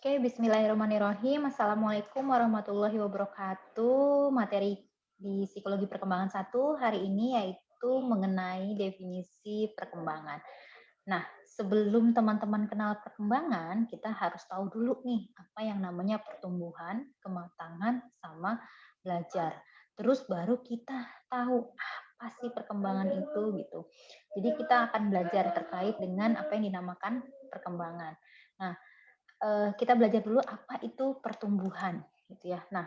Oke, bismillahirrahmanirrahim. Assalamualaikum warahmatullahi wabarakatuh. Materi di psikologi perkembangan satu hari ini yaitu mengenai definisi perkembangan. Nah, sebelum teman-teman kenal perkembangan, kita harus tahu dulu nih apa yang namanya pertumbuhan, kematangan, sama belajar. Terus baru kita tahu apa sih perkembangan itu gitu. Jadi kita akan belajar terkait dengan apa yang dinamakan perkembangan. Nah, kita belajar dulu apa itu pertumbuhan gitu ya. Nah,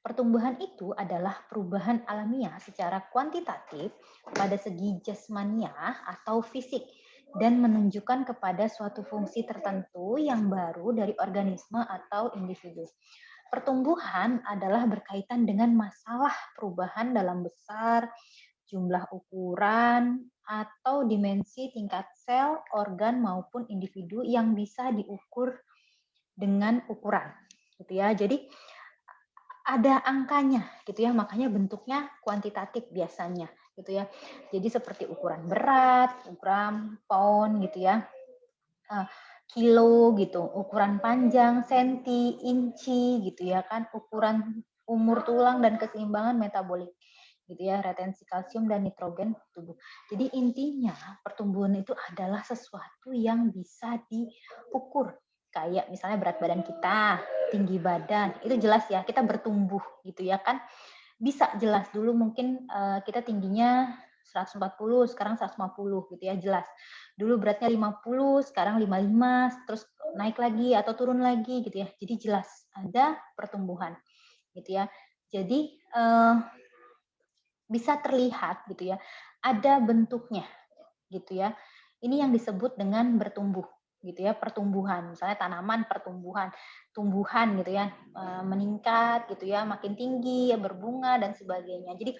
pertumbuhan itu adalah perubahan alamiah secara kuantitatif pada segi jasmaniah atau fisik dan menunjukkan kepada suatu fungsi tertentu yang baru dari organisme atau individu. Pertumbuhan adalah berkaitan dengan masalah perubahan dalam besar, jumlah ukuran, atau dimensi tingkat sel, organ maupun individu yang bisa diukur dengan ukuran gitu ya. Jadi ada angkanya gitu ya, makanya bentuknya kuantitatif biasanya gitu ya. Jadi seperti ukuran berat, gram, pound gitu ya, eee, kilo gitu, ukuran panjang, senti, inci gitu ya kan, ukuran umur tulang dan keseimbangan metabolik gitu ya, retensi kalsium dan nitrogen tubuh. Jadi intinya pertumbuhan itu adalah sesuatu yang bisa diukur. Kayak misalnya berat badan kita, tinggi badan, itu jelas ya kita bertumbuh gitu ya kan. Bisa jelas dulu mungkin kita tingginya 140, sekarang 150 gitu ya, jelas. Dulu beratnya 50, sekarang 55, terus naik lagi atau turun lagi gitu ya. Jadi jelas ada pertumbuhan gitu ya. Jadi bisa terlihat gitu ya, ada bentuknya gitu ya. Ini yang disebut dengan bertumbuh gitu ya, pertumbuhan. Misalnya tanaman pertumbuhan, tumbuhan gitu ya, meningkat gitu ya, makin tinggi, ya, berbunga dan sebagainya. Jadi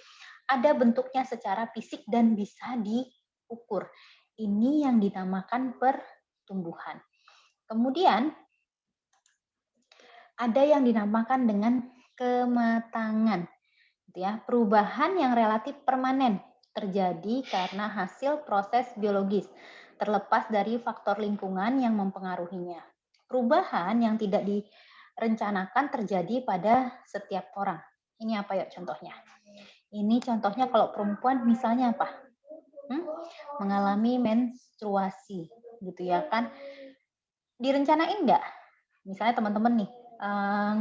ada bentuknya secara fisik dan bisa diukur. Ini yang dinamakan pertumbuhan. Kemudian ada yang dinamakan dengan kematangan. Gitu ya. Perubahan yang relatif permanen terjadi karena hasil proses biologis, terlepas dari faktor lingkungan yang mempengaruhinya. Perubahan yang tidak direncanakan terjadi pada setiap orang. Ini apa ya contohnya? Ini contohnya kalau perempuan misalnya apa? Hmm? Mengalami menstruasi, gitu ya kan? Direncanain nggak? Misalnya teman-teman nih,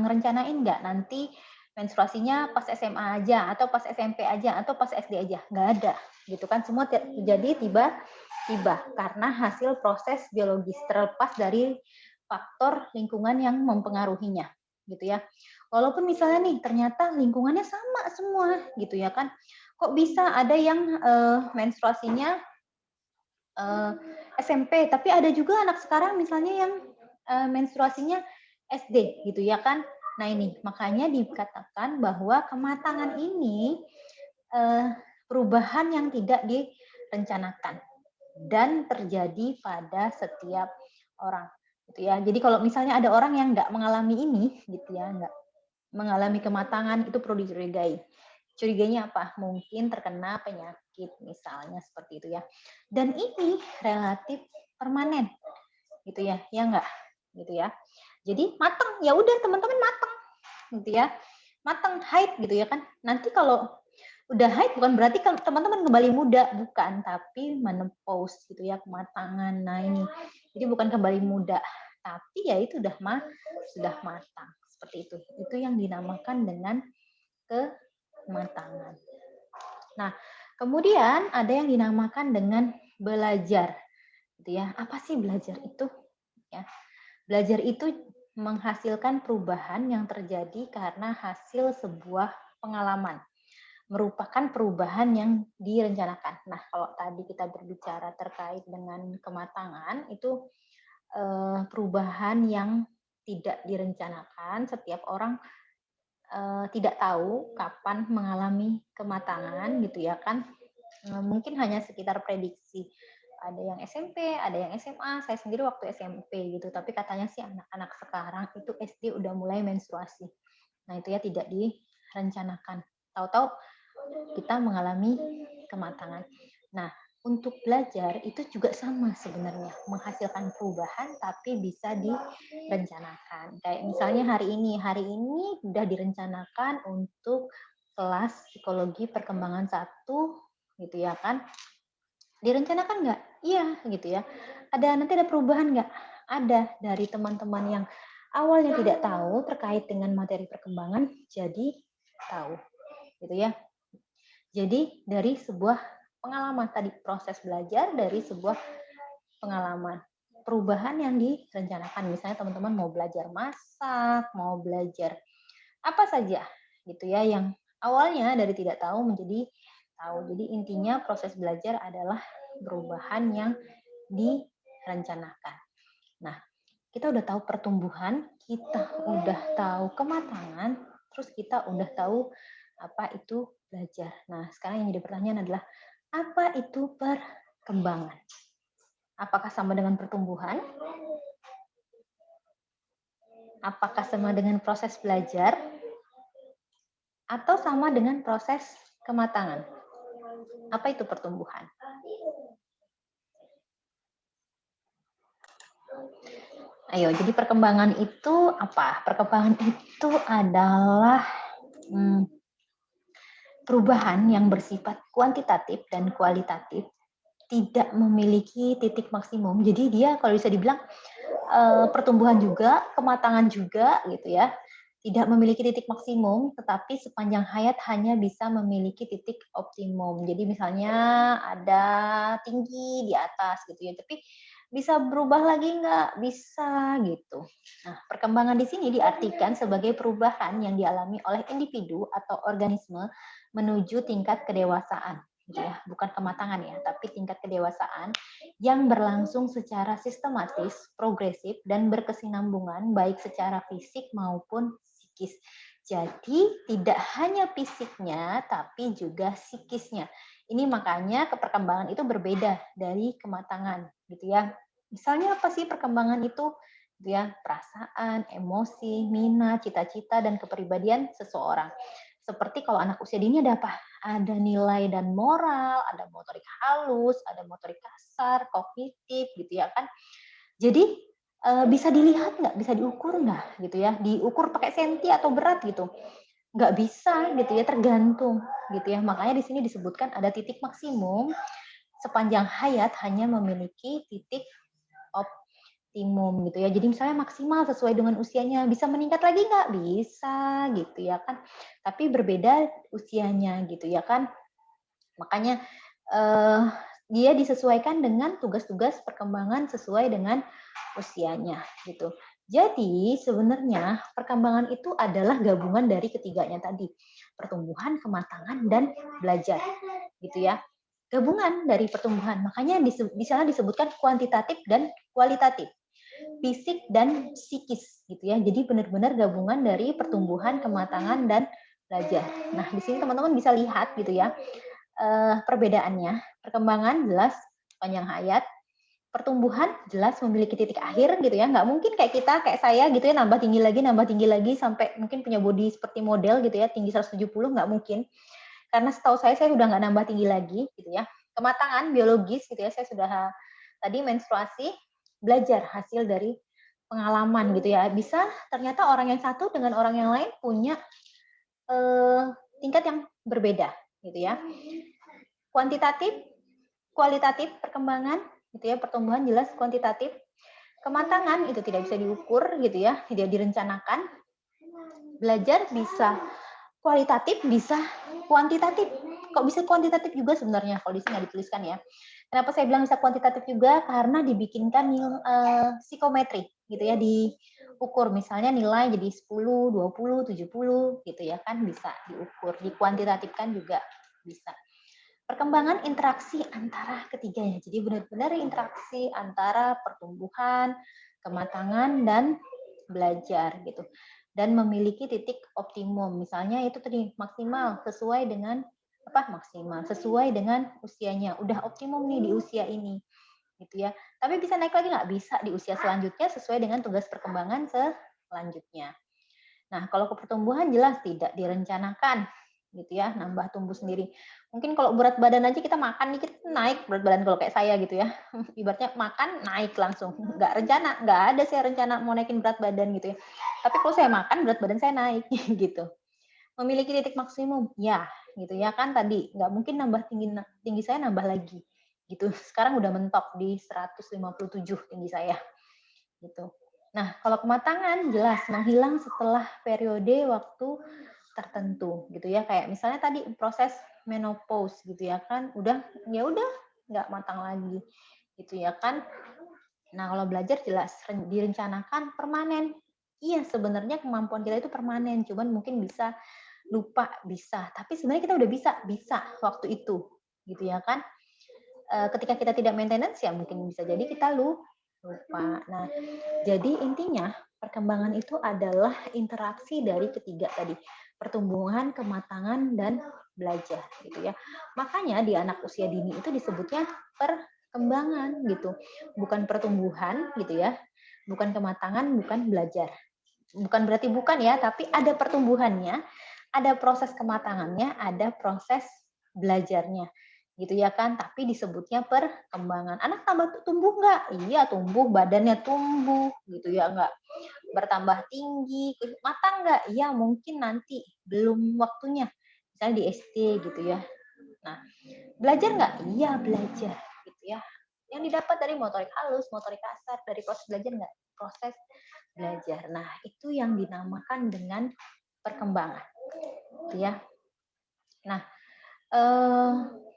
ngerencanain nggak nanti menstruasinya pas SMA aja, atau pas SMP aja, atau pas SD aja? Nggak ada, gitu kan. Semua terjadi tiba-tiba karena hasil proses biologis terlepas dari faktor lingkungan yang mempengaruhinya, gitu ya. Walaupun misalnya nih ternyata lingkungannya sama semua, gitu ya kan. Kok bisa ada yang menstruasinya eee, SMP, tapi ada juga anak sekarang misalnya yang, menstruasinya SD gitu ya kan. Nah ini, makanya dikatakan bahwa kematangan ini, eee, perubahan yang tidak direncanakan dan terjadi pada setiap orang, gitu ya. Jadi kalau misalnya ada orang yang nggak mengalami ini gitu ya, nggak mengalami kematangan, itu perlu dicurigai. Curiganya apa? Mungkin terkena penyakit misalnya seperti itu ya. Dan ini relatif permanen gitu ya enggak? Gitu ya. Jadi matang, ya udah teman-teman matang gitu ya. Matang, haid gitu ya kan. Nanti kalau udah haid bukan berarti kan teman-teman kembali muda, bukan, tapi menopause gitu ya, kematangan. Nah ini. Jadi bukan kembali muda, tapi ya itu sudah matang seperti itu. Itu yang dinamakan dengan kematangan. Nah, kemudian ada yang dinamakan dengan belajar, gitu ya. Apa sih belajar itu? Ya, belajar itu menghasilkan perubahan yang terjadi karena hasil sebuah pengalaman, merupakan perubahan yang direncanakan. Nah, kalau tadi kita berbicara terkait dengan kematangan, itu perubahan yang tidak direncanakan, setiap orang tidak tahu kapan mengalami kematangan gitu ya kan. Mungkin hanya sekitar prediksi. Ada yang SMP, ada yang SMA, saya sendiri waktu SMP gitu, tapi katanya sih anak-anak sekarang itu SD udah mulai menstruasi. Nah, itu ya tidak direncanakan. Tahu-tahu kita mengalami kematangan. Nah, untuk belajar itu juga sama sebenarnya, menghasilkan perubahan tapi bisa direncanakan. Kayak misalnya hari ini udah direncanakan untuk kelas psikologi perkembangan 1 gitu ya kan. Direncanakan nggak? Iya gitu ya. Nanti ada perubahan nggak? Ada, dari teman-teman yang awalnya tidak tahu terkait dengan materi perkembangan jadi tahu gitu ya. Jadi dari sebuah pengalaman tadi, proses belajar dari sebuah pengalaman. Perubahan yang direncanakan, misalnya teman-teman mau belajar masak, mau belajar apa saja gitu ya, yang awalnya dari tidak tahu menjadi tahu. Jadi intinya proses belajar adalah perubahan yang direncanakan. Nah, kita udah tahu pertumbuhan, kita udah tahu kematangan, terus kita udah tahu apa itu belajar. Nah, sekarang yang jadi pertanyaan adalah, apa itu perkembangan? Apakah sama dengan pertumbuhan? Apakah sama dengan proses belajar? Atau sama dengan proses kematangan? Apa itu pertumbuhan? Ayo, jadi perkembangan itu apa? Perkembangan itu adalah perubahan yang bersifat kuantitatif dan kualitatif, tidak memiliki titik maksimum. Jadi dia kalau bisa dibilang pertumbuhan juga, kematangan juga gitu ya. Tidak memiliki titik maksimum, tetapi sepanjang hayat hanya bisa memiliki titik optimum. Jadi misalnya ada tinggi di atas gitu ya, tapi bisa berubah lagi nggak? Bisa gitu. Nah, perkembangan di sini diartikan sebagai perubahan yang dialami oleh individu atau organisme menuju tingkat kedewasaan. Gitu ya, bukan kematangan ya, tapi tingkat kedewasaan yang berlangsung secara sistematis, progresif, dan berkesinambungan baik secara fisik maupun psikis. Jadi tidak hanya fisiknya, tapi juga psikisnya. Ini makanya perkembangan itu berbeda dari kematangan, gitu ya. Misalnya apa sih perkembangan itu? Gitu ya, perasaan, emosi, minat, cita-cita, dan kepribadian seseorang. Seperti kalau anak usia dini ada apa? Ada nilai dan moral, ada motorik halus, ada motorik kasar, kognitif, gitu ya kan. Jadi bisa dilihat nggak? Bisa diukur nggak? Gitu ya. Diukur pakai senti atau berat gitu? Nggak bisa gitu ya, tergantung gitu ya. Makanya di sini disebutkan ada titik maksimum sepanjang hayat hanya memiliki titik optimum gitu ya. Jadi misalnya maksimal sesuai dengan usianya, bisa meningkat lagi nggak? Bisa gitu ya kan. Tapi berbeda usianya gitu ya kan. Makanya dia disesuaikan dengan tugas-tugas perkembangan sesuai dengan usianya gitu. Jadi sebenarnya perkembangan itu adalah gabungan dari ketiganya tadi, pertumbuhan, kematangan, dan belajar, gitu ya. Gabungan dari pertumbuhan, makanya di sana disebutkan kuantitatif dan kualitatif, fisik dan psikis, gitu ya. Jadi benar-benar gabungan dari pertumbuhan, kematangan, dan belajar. Nah di sini teman-teman bisa lihat gitu ya perbedaannya. Perkembangan jelas panjang hayat, pertumbuhan jelas memiliki titik akhir gitu ya, nggak mungkin kayak kita, kayak saya gitu ya, nambah tinggi lagi sampai mungkin punya body seperti model gitu ya, tinggi 170, nggak mungkin. Karena setahu saya udah nggak nambah tinggi lagi gitu ya. Kematangan biologis gitu ya, saya sudah tadi menstruasi, belajar hasil dari pengalaman gitu ya. Bisa ternyata orang yang satu dengan orang yang lain punya tingkat yang berbeda gitu ya. Kuantitatif, kualitatif perkembangan gitu ya, pertumbuhan jelas kuantitatif. Kematangan itu tidak bisa diukur gitu ya, tidak direncanakan. Belajar bisa kualitatif, bisa kuantitatif. Kok bisa kuantitatif juga sebenarnya kalau di sini nggak dituliskan ya. Kenapa saya bilang bisa kuantitatif juga? Karena dibikinkan psikometri gitu ya, diukur misalnya nilai jadi 10, 20, 70 gitu ya kan, bisa diukur, dikuantitatifkan juga bisa. Perkembangan interaksi antara ketiganya. Jadi benar-benar interaksi antara pertumbuhan, kematangan, dan belajar gitu. Dan memiliki titik optimum. Misalnya itu tadi maksimal sesuai dengan maksimal sesuai dengan usianya. Udah optimum nih di usia ini. Gitu ya. Tapi bisa naik lagi nggak? Bisa di usia selanjutnya sesuai dengan tugas perkembangan selanjutnya. Nah, kalau ke pertumbuhan jelas tidak direncanakan. gitu ya, nambah tumbuh sendiri. Mungkin kalau berat badan aja kita makan dikit naik berat badan kalau kayak saya gitu ya. Ibaratnya makan naik langsung, nggak ada saya rencana mau naikin berat badan gitu ya. Tapi kalau saya makan berat badan saya naik gitu. Memiliki titik maksimum, ya gitu ya kan tadi nggak mungkin nambah tinggi saya nambah lagi gitu. Sekarang udah mentok di 157 tinggi saya gitu. Nah, kalau kematangan jelas menghilang setelah periode waktu tertentu gitu ya. Kayak misalnya tadi proses menopause gitu ya kan, ya udah nggak matang lagi gitu ya kan. Nah, kalau belajar jelas direncanakan permanen. Iya, sebenarnya kemampuan kita itu permanen, cuman mungkin bisa lupa, bisa. Tapi sebenarnya kita udah bisa waktu itu, gitu ya kan. Ketika kita tidak maintenance ya mungkin bisa jadi kita lupa. Nah, jadi intinya perkembangan itu adalah interaksi dari ketiga tadi, pertumbuhan, kematangan, dan belajar gitu ya. Makanya di anak usia dini itu disebutnya perkembangan gitu, bukan pertumbuhan gitu ya, bukan kematangan, bukan belajar. Bukan berarti bukan ya, tapi ada pertumbuhannya, ada proses kematangannya, ada proses belajarnya gitu ya kan, tapi disebutnya perkembangan. Anak tumbuh nggak? Iya tumbuh, badannya tumbuh gitu ya, nggak bertambah tinggi, matang nggak? Iya mungkin nanti, belum waktunya, misalnya di SD gitu ya. Nah, belajar nggak? Iya belajar gitu ya. Yang didapat dari motorik halus, motorik kasar, dari proses belajar nggak? Proses belajar. Nah, itu yang dinamakan dengan perkembangan, gitu ya. Nah,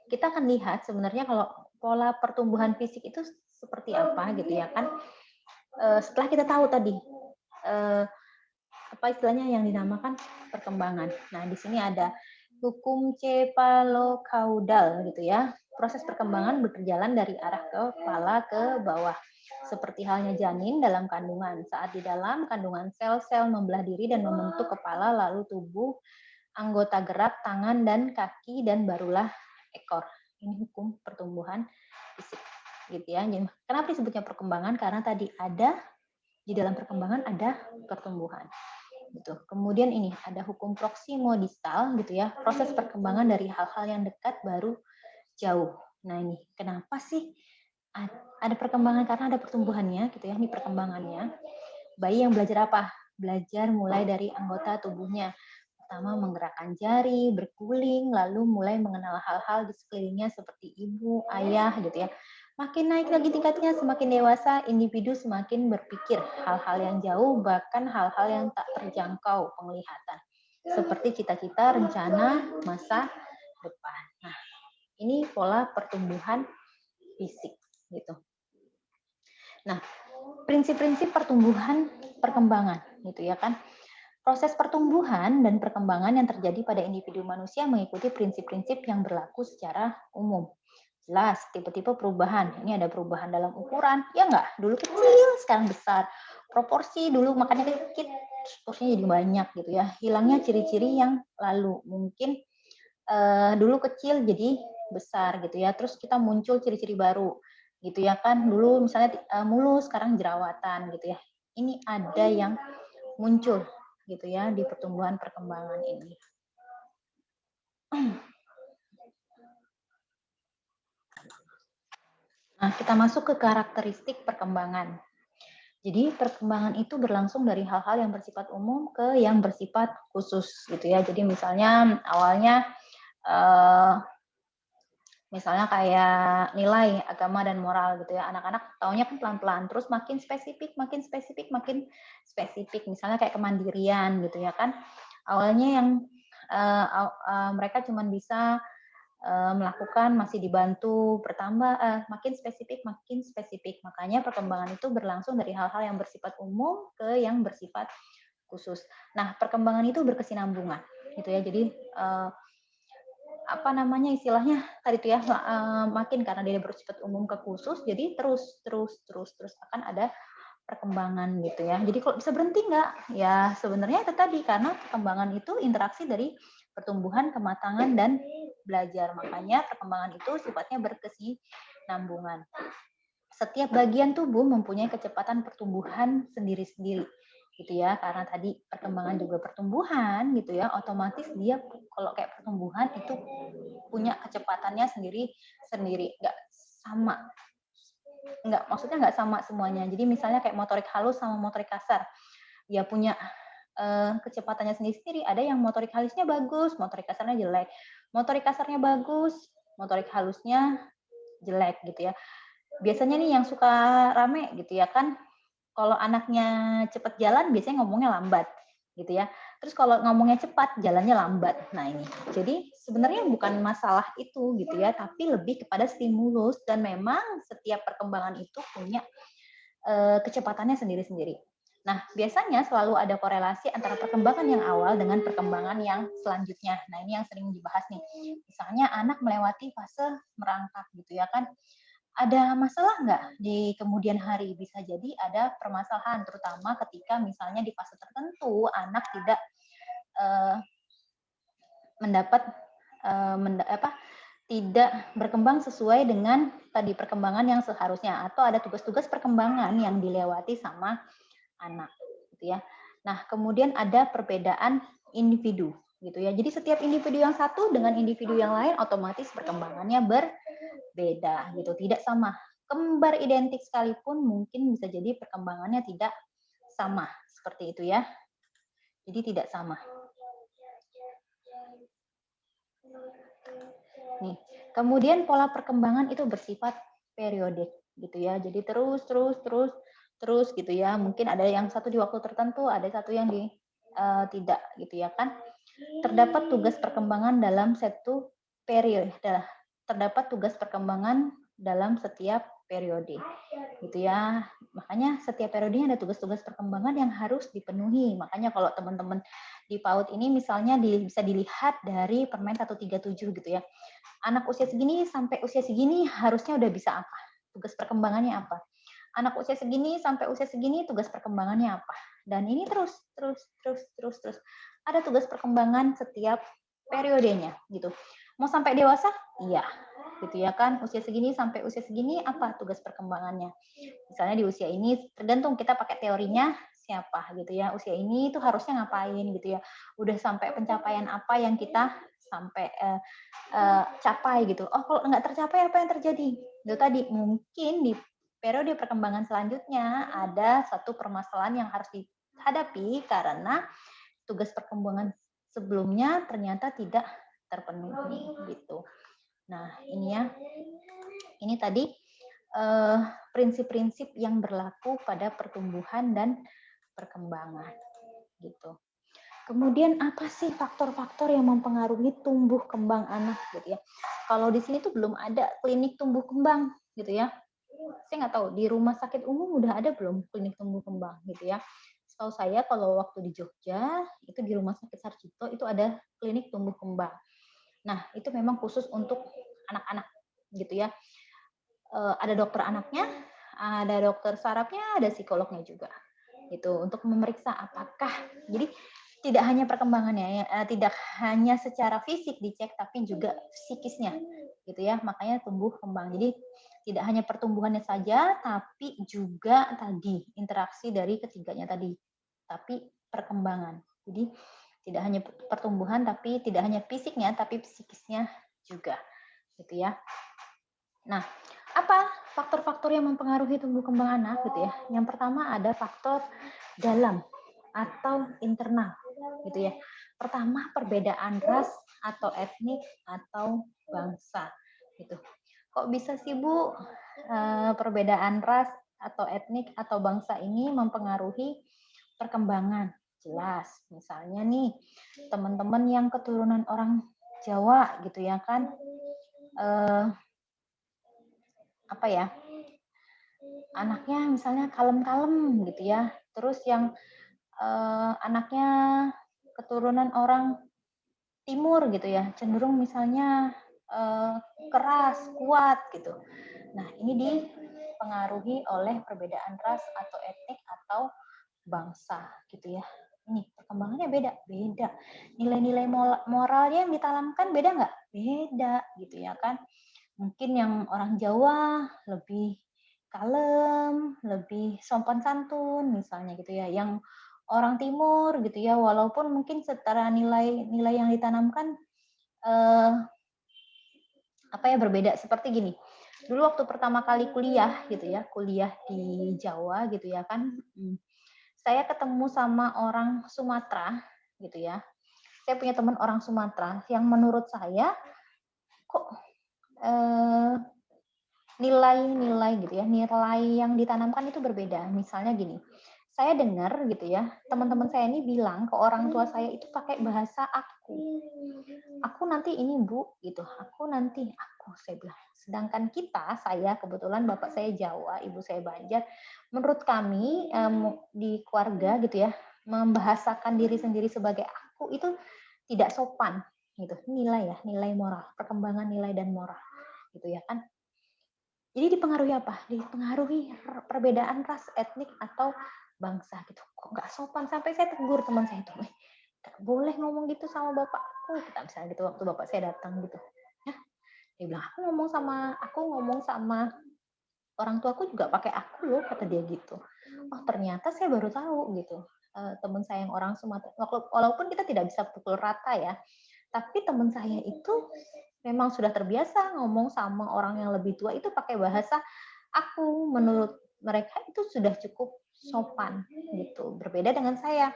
kita akan lihat sebenarnya kalau pola pertumbuhan fisik itu seperti apa gitu ya kan. Setelah kita tahu tadi apa istilahnya yang dinamakan perkembangan. Nah, di sini ada hukum cephalocauda gitu ya. Proses perkembangan berjalan dari arah kepala ke bawah. Seperti halnya janin dalam kandungan. Saat di dalam kandungan sel-sel membelah diri dan membentuk kepala lalu tubuh, anggota gerak, tangan dan kaki dan barulah ekor. Ini hukum pertumbuhan fisik gitu ya. Jadi, kenapa disebutnya perkembangan? Karena tadi ada di dalam perkembangan ada pertumbuhan. Gitu. Kemudian ini ada hukum proximo-distal gitu ya, proses perkembangan dari hal-hal yang dekat baru jauh. Nah ini kenapa sih ada perkembangan? Karena ada pertumbuhannya gitu ya, ini perkembangannya. Bayi yang belajar apa? Belajar mulai dari anggota tubuhnya. Pertama menggerakkan jari, berguling, lalu mulai mengenal hal-hal di sekelilingnya seperti ibu, ayah gitu ya. Makin naik lagi tingkatnya, semakin dewasa, individu semakin berpikir hal-hal yang jauh, bahkan hal-hal yang tak terjangkau penglihatan. Seperti cita-cita, rencana, masa depan. Nah, ini pola pertumbuhan fisik gitu. Nah, prinsip-prinsip pertumbuhan perkembangan gitu ya kan. Proses pertumbuhan dan perkembangan yang terjadi pada individu manusia mengikuti prinsip-prinsip yang berlaku secara umum. Jelas, tipe-tipe perubahan. Ini ada perubahan dalam ukuran, ya enggak? Dulu kecil, sekarang besar. Proporsi dulu makannya sedikit, porsinya jadi banyak gitu ya. Hilangnya ciri-ciri yang lalu. Mungkin dulu kecil jadi besar gitu ya. Terus kita muncul ciri-ciri baru gitu ya kan. Dulu misalnya mulus, sekarang jerawatan gitu ya. Ini ada yang muncul gitu ya di pertumbuhan perkembangan ini. Nah, kita masuk ke karakteristik perkembangan. Jadi perkembangan itu berlangsung dari hal-hal yang bersifat umum ke yang bersifat khusus gitu ya. Jadi misalnya awalnya misalnya kayak nilai agama dan moral gitu ya. Anak-anak taunya kan pelan-pelan, terus makin spesifik, makin spesifik, makin spesifik. Misalnya kayak kemandirian gitu ya kan. Awalnya yang mereka cuma bisa melakukan masih dibantu bertambah makin spesifik. Makanya perkembangan itu berlangsung dari hal-hal yang bersifat umum ke yang bersifat khusus. Nah, perkembangan itu berkesinambungan gitu ya. Jadi apa namanya istilahnya tadi itu ya makin karena dia bersifat umum ke khusus, jadi terus akan ada perkembangan gitu ya. Jadi kalau bisa berhenti nggak? Ya sebenarnya itu tadi karena perkembangan itu interaksi dari pertumbuhan, kematangan dan belajar. Makanya perkembangan itu sifatnya berkesinambungan. Setiap bagian tubuh mempunyai kecepatan pertumbuhan sendiri-sendiri. gitu ya, karena tadi perkembangan juga pertumbuhan gitu ya, otomatis dia kalau kayak pertumbuhan itu punya kecepatannya sendiri, nggak sama, maksudnya nggak sama semuanya. Jadi misalnya kayak motorik halus sama motorik kasar, ya punya kecepatannya sendiri-sendiri. Ada yang motorik halusnya bagus, motorik kasarnya jelek. Motorik kasarnya bagus, motorik halusnya jelek gitu ya. Biasanya nih yang suka rame gitu ya kan, kalau anaknya cepet jalan biasanya ngomongnya lambat gitu ya. Terus kalau ngomongnya cepat, jalannya lambat. Nah ini, jadi sebenarnya bukan masalah itu gitu ya, tapi lebih kepada stimulus dan memang setiap perkembangan itu punya kecepatannya sendiri-sendiri. Nah, biasanya selalu ada korelasi antara perkembangan yang awal dengan perkembangan yang selanjutnya. Nah, ini yang sering dibahas nih. Misalnya anak melewati fase merangkak gitu ya kan. Ada masalah nggak di kemudian hari? Bisa jadi ada permasalahan, terutama ketika misalnya di fase tertentu anak tidak uh, mendapat tidak berkembang sesuai dengan tadi perkembangan yang seharusnya, atau ada tugas-tugas perkembangan yang dilewati sama anak gitu ya. Nah, kemudian ada perbedaan individu gitu ya. Jadi setiap individu yang satu dengan individu yang lain otomatis perkembangannya berbeda gitu, tidak sama. Kembar identik sekalipun mungkin bisa jadi perkembangannya tidak sama, seperti itu ya. Jadi tidak sama. Nih, kemudian pola perkembangan itu bersifat periodik gitu ya. Jadi terus gitu ya. Mungkin ada yang satu di waktu tertentu, ada satu yang di tidak gitu ya kan. Terdapat tugas perkembangan dalam satu periode. Terdapat tugas perkembangan dalam setiap periode gitu ya. Makanya setiap periodenya ada tugas-tugas perkembangan yang harus dipenuhi. Makanya kalau teman-teman di PAUD ini misalnya bisa dilihat dari Permen 137 gitu ya. Anak usia segini sampai usia segini harusnya udah bisa apa? Tugas perkembangannya apa? Anak usia segini sampai usia segini tugas perkembangannya apa? Dan ini terus. Ada tugas perkembangan setiap periodenya gitu. Mau sampai dewasa? Iya. Gitu ya kan, usia segini sampai usia segini apa tugas perkembangannya? Misalnya di usia ini tergantung kita pakai teorinya siapa gitu ya. Usia ini tuh harusnya ngapain gitu ya. Udah sampai pencapaian apa yang kita sampai capai gitu. Oh, kalau nggak tercapai apa yang terjadi? Itu tadi mungkin di periode perkembangan selanjutnya ada satu permasalahan yang harus dihadapi karena tugas perkembangan sebelumnya ternyata tidak terpenuhi gitu. Nah, ini ya. Ini tadi prinsip-prinsip yang berlaku pada pertumbuhan dan perkembangan gitu. Kemudian apa sih faktor-faktor yang mempengaruhi tumbuh kembang anak gitu ya? Kalau di sini tuh belum ada klinik tumbuh kembang gitu ya. Saya nggak tahu di rumah sakit umum udah ada belum klinik tumbuh kembang gitu ya. Setahu saya kalau waktu di Jogja itu di Rumah Sakit Sarjito itu ada klinik tumbuh kembang. Nah, itu memang khusus untuk anak-anak gitu ya. Ada dokter anaknya, ada dokter sarafnya, ada psikolognya juga. Gitu untuk memeriksa apakah jadi tidak hanya perkembangannya ya, tidak hanya secara fisik dicek tapi juga psikisnya gitu ya. Makanya tumbuh kembang. Jadi tidak hanya pertumbuhannya saja tapi juga tadi interaksi dari ketiganya tadi. Tapi perkembangan. Jadi tidak hanya pertumbuhan tapi tidak hanya fisiknya tapi psikisnya juga gitu ya. Nah, apa faktor-faktor yang mempengaruhi tumbuh kembang anak gitu ya? Yang pertama ada faktor dalam atau internal gitu ya. Pertama perbedaan ras atau etnik atau bangsa gitu. Kok bisa sih Bu perbedaan ras atau etnik atau bangsa ini mempengaruhi perkembangan? Jelas, misalnya nih teman-teman yang keturunan orang Jawa gitu ya kan, apa ya, anaknya misalnya kalem-kalem gitu ya, terus yang anaknya keturunan orang timur gitu ya, cenderung misalnya keras, kuat gitu. Nah, ini dipengaruhi oleh perbedaan ras atau etnik atau bangsa gitu ya. Ini perkembangannya beda. Nilai-nilai moralnya yang ditanamkan beda nggak? Beda gitu ya kan. Mungkin yang orang Jawa lebih kalem, lebih sopan santun misalnya gitu ya. Yang orang timur gitu ya, walaupun mungkin setara nilai yang ditanamkan, eee, berbeda. Seperti gini, dulu waktu pertama kali kuliah gitu ya, kuliah di Jawa gitu ya kan, saya ketemu sama orang Sumatera gitu ya. Saya punya teman orang Sumatera yang menurut saya kok, eee, nilai-nilai gitu ya, nilai yang ditanamkan itu berbeda. Misalnya gini, saya dengar gitu ya, teman-teman saya ini bilang ke orang tua saya itu pakai bahasa aku. Aku nanti ini Bu, gitu. Aku nanti aku, saya bilang. Sedangkan kita, saya kebetulan bapak saya Jawa, ibu saya Banjar. Menurut kami di keluarga gitu ya, membahasakan diri sendiri sebagai aku itu tidak sopan gitu. Nilai ya, nilai moral, perkembangan nilai dan moral gitu ya kan. Jadi dipengaruhi apa? Dipengaruhi perbedaan ras, etnik atau bangsa gitu. Kok nggak sopan sampai saya tegur teman saya itu, nggak boleh ngomong gitu sama bapakku, kita misalnya gitu waktu bapak saya datang gitu. Ya, dia bilang aku ngomong sama orang tuaku juga pakai aku loh, kata dia gitu. Oh ternyata saya baru tahu gitu. Teman saya yang orang Sumatera, walaupun kita tidak bisa pukul rata ya, tapi teman saya itu memang sudah terbiasa ngomong sama orang yang lebih tua itu pakai bahasa aku. Menurut mereka itu sudah cukup sopan gitu. Berbeda dengan saya.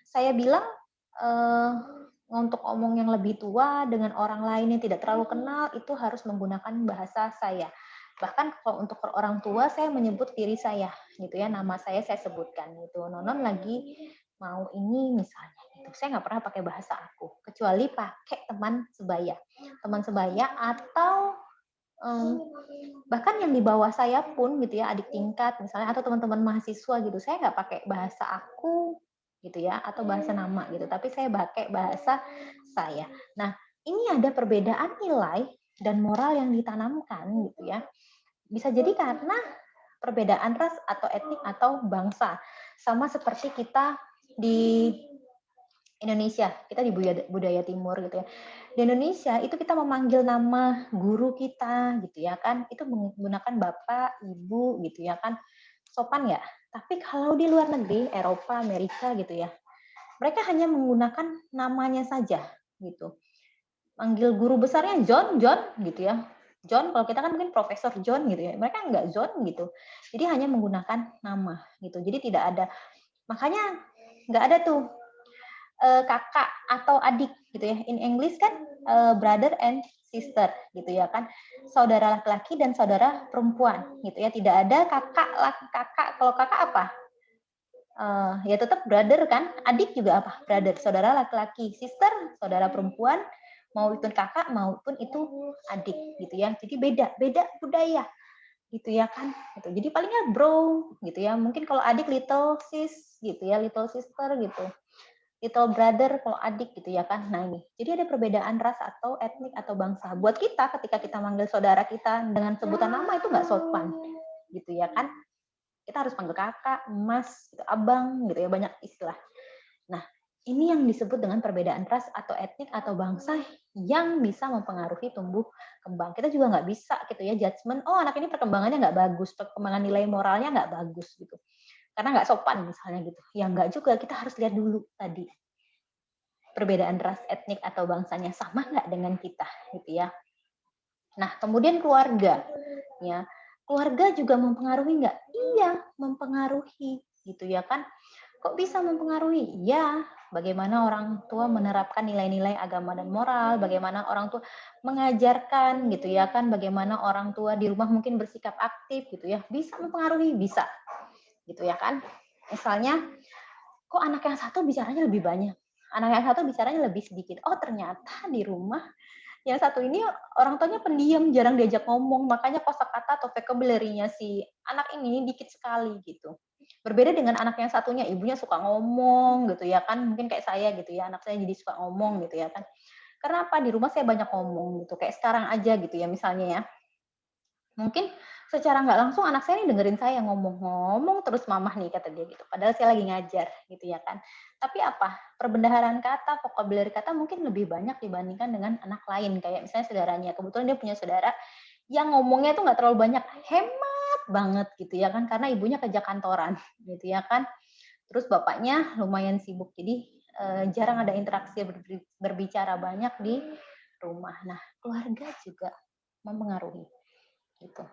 Saya bilang eh, untuk ngomong yang lebih tua dengan orang lain yang tidak terlalu kenal itu harus menggunakan bahasa saya. Bahkan kalau untuk orang tua saya menyebut diri saya gitu ya, nama saya sebutkan gitu. Nonon lagi mau ini misalnya gitu. Saya nggak pernah pakai bahasa aku kecuali pakai teman sebaya atau bahkan yang di bawah saya pun gitu ya, adik tingkat misalnya atau teman-teman mahasiswa gitu, saya nggak pakai bahasa aku gitu ya atau bahasa nama gitu, tapi saya pakai bahasa saya. Nah, ini ada perbedaan nilai dan moral yang ditanamkan gitu ya. Bisa jadi karena perbedaan ras atau etnik atau bangsa. Sama seperti kita di Indonesia, kita di budaya timur gitu ya. Di Indonesia itu kita memanggil nama guru kita gitu ya kan, itu menggunakan bapak, ibu gitu ya kan, sopan ya. Tapi kalau di luar negeri, Eropa, Amerika gitu ya, mereka hanya menggunakan namanya saja gitu. Manggil guru besarnya John, John gitu ya. John, kalau kita kan mungkin Profesor John gitu ya. Mereka enggak John gitu. Jadi hanya menggunakan nama gitu. Jadi tidak ada, makanya nggak ada tuh kakak atau adik gitu ya. In English kan brother and sister gitu ya kan. Saudara laki-laki dan saudara perempuan gitu ya. Tidak ada kakak. Kalau kakak apa? Ya tetap brother kan. Adik juga apa? Brother, saudara laki-laki. Sister, saudara perempuan. Maupun kakak maupun itu adik gitu ya. Jadi beda budaya gitu ya kan. Gitu. Jadi palingnya bro gitu ya. Mungkin kalau adik little sis gitu ya, little sister gitu. Little brother kalau adik gitu ya kan. Nah ini, jadi ada perbedaan ras atau etnik atau bangsa. Buat kita ketika kita manggil saudara kita dengan sebutan nama itu nggak sopan gitu ya kan. Kita harus panggil kakak, emas, gitu, abang gitu ya, banyak istilah. Nah, ini yang disebut dengan perbedaan ras atau etnik atau bangsa yang bisa mempengaruhi tumbuh kembang. Kita juga nggak bisa gitu ya judgement, oh anak ini perkembangannya nggak bagus, perkembangan nilai moralnya nggak bagus gitu. Karena nggak sopan misalnya gitu. Ya nggak juga, kita harus lihat dulu tadi perbedaan ras, etnik atau bangsanya sama nggak dengan kita gitu ya. Nah, kemudian keluarga ya. Keluarga juga mempengaruhi nggak? Iya, mempengaruhi gitu ya kan. Kok bisa mempengaruhi? Ya, bagaimana orang tua menerapkan nilai-nilai agama dan moral, bagaimana orang tua mengajarkan gitu ya kan, bagaimana orang tua di rumah mungkin bersikap aktif gitu ya. Bisa mempengaruhi, bisa gitu ya kan. Misalnya, kok anak yang satu bicaranya lebih banyak, anak yang satu bicaranya lebih sedikit. Oh ternyata di rumah yang satu ini orang tuanya pendiam, jarang diajak ngomong, makanya kosakata atau vocabulary-nya si anak ini dikit sekali gitu. Berbeda dengan anak yang satunya, ibunya suka ngomong gitu ya kan, mungkin kayak saya gitu ya, anak saya jadi suka ngomong gitu ya kan. Karena apa? Di rumah saya banyak ngomong gitu, kayak sekarang aja gitu ya misalnya ya. Mungkin secara nggak langsung anak saya ini dengerin saya ngomong terus mamah nih kata dia gitu. Padahal saya lagi ngajar gitu ya kan. Tapi apa? Perbendaharaan kata, vocabulary kata mungkin lebih banyak dibandingkan dengan anak lain. Kayak misalnya saudaranya. Kebetulan dia punya saudara yang ngomongnya tuh nggak terlalu banyak. Hemat banget gitu ya kan. Karena ibunya kerja kantoran gitu ya kan. Terus bapaknya lumayan sibuk, jadi jarang ada interaksi berbicara banyak di rumah. Nah, keluarga juga mempengaruhi gitu.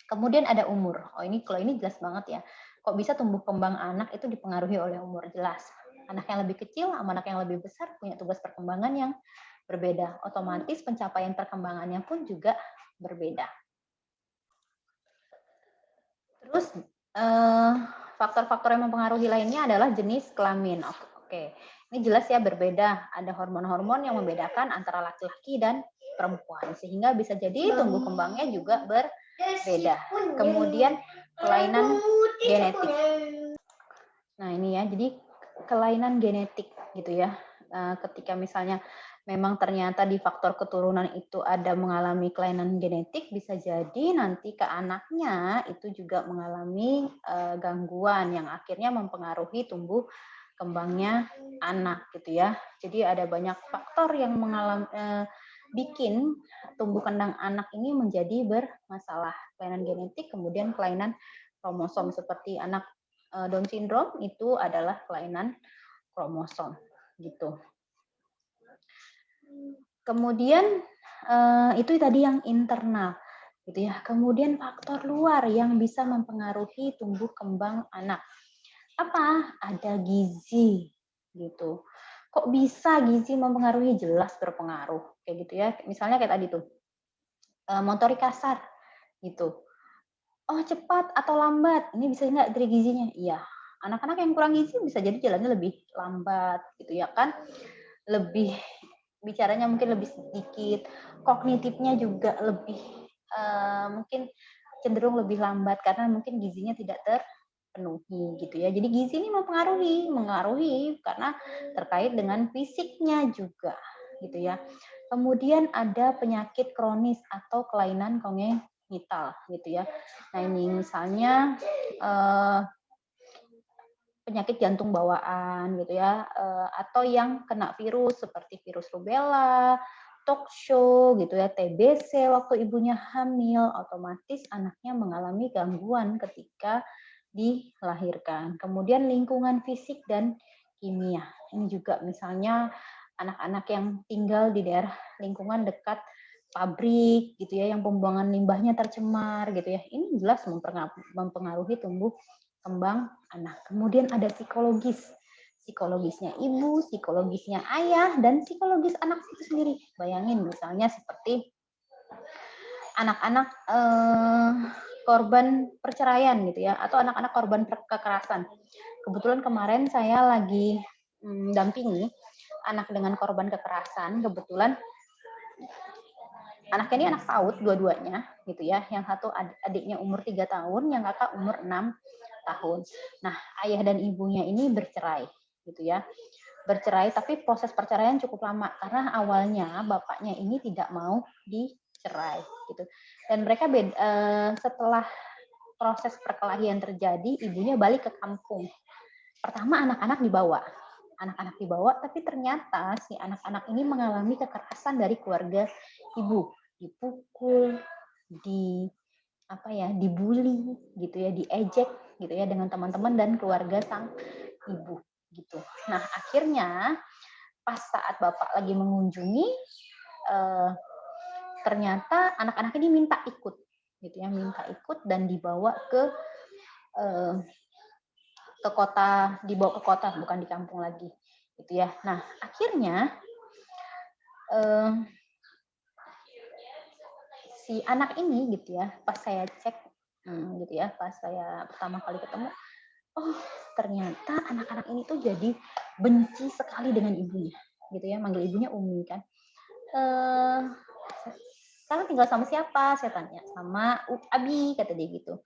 Kemudian ada umur. Kalau ini jelas banget ya. Kok bisa tumbuh kembang anak itu dipengaruhi oleh umur? Jelas. Anak yang lebih kecil sama anak yang lebih besar punya tugas perkembangan yang berbeda. Otomatis pencapaian perkembangannya pun juga berbeda. Terus faktor-faktor yang mempengaruhi lainnya adalah jenis kelamin. Oke. Ini jelas ya berbeda. Ada hormon-hormon yang membedakan antara laki-laki dan perempuan. Sehingga bisa jadi tumbuh kembangnya juga berbeda. Kemudian kelainan genetik. Nah ini ya, jadi kelainan genetik gitu ya. Ketika misalnya memang ternyata di faktor keturunan itu ada mengalami kelainan genetik, bisa jadi nanti ke anaknya itu juga mengalami gangguan yang akhirnya mempengaruhi tumbuh kembangnya anak gitu ya. Jadi ada banyak faktor yang bikin tumbuh kembang anak ini menjadi bermasalah. Kelainan genetik, kemudian kelainan kromosom seperti anak Down syndrome itu adalah kelainan kromosom gitu. Kemudian itu tadi yang internal gitu ya. Kemudian faktor luar yang bisa mempengaruhi tumbuh kembang anak. Apa? Ada gizi gitu. Kok bisa gizi mempengaruhi? Jelas berpengaruh kayak gitu ya. Misalnya kayak tadi tuh motorik kasar gitu. Oh cepat atau lambat, ini bisa nggak dari gizinya? Iya. Anak-anak yang kurang gizi bisa jadi jalannya lebih lambat gitu ya kan. Lebih bicaranya mungkin lebih sedikit, kognitifnya juga lebih mungkin cenderung lebih lambat karena mungkin gizinya tidak terpenuhi gitu ya. Jadi gizi ini mengaruhi karena terkait dengan fisiknya juga gitu ya. Kemudian ada penyakit kronis atau kelainan kongenital gitu ya. Nah ini misalnya penyakit jantung bawaan gitu ya, atau yang kena virus seperti virus rubella, shock gitu ya, TBC waktu ibunya hamil, otomatis anaknya mengalami gangguan ketika dilahirkan. Kemudian lingkungan fisik dan kimia. Ini juga misalnya anak-anak yang tinggal di daerah lingkungan dekat pabrik gitu ya, yang pembuangan limbahnya tercemar gitu ya. Ini jelas mempengaruhi tumbuh kembang anak. Kemudian ada psikologisnya ibu, psikologisnya ayah, dan psikologis anak itu sendiri. Bayangin misalnya seperti anak-anak korban perceraian gitu ya, atau anak-anak korban kekerasan. Kebetulan kemarin saya lagi dampingi anak dengan korban kekerasan. Kebetulan anaknya ini anak PAUD dua-duanya gitu ya. Yang satu adiknya umur 3 tahun, yang kakak umur 6 tahun. Nah, ayah dan ibunya ini bercerai gitu ya. Bercerai, tapi proses perceraian cukup lama karena awalnya bapaknya ini tidak mau dicerai gitu. Dan mereka setelah proses perkelahian terjadi, ibunya balik ke kampung. Pertama anak-anak dibawa, tapi ternyata si anak-anak ini mengalami kekerasan dari keluarga ibu, dipukul, dibully gitu ya, diejek gitu ya dengan teman-teman dan keluarga sang ibu gitu. Nah, akhirnya pas saat bapak lagi mengunjungi ternyata anak-anak ini minta ikut gitu ya, minta ikut dan dibawa ke kota, dibawa ke kota, bukan di kampung lagi gitu ya. Nah, akhirnya si anak ini gitu ya, pas saya cek gitu ya, pas saya pertama kali ketemu, oh ternyata anak-anak ini tuh jadi benci sekali dengan ibunya gitu ya, manggil ibunya Umi kan. Sekarang tinggal sama siapa? Saya tanya. Sama Abi, kata dia gitu.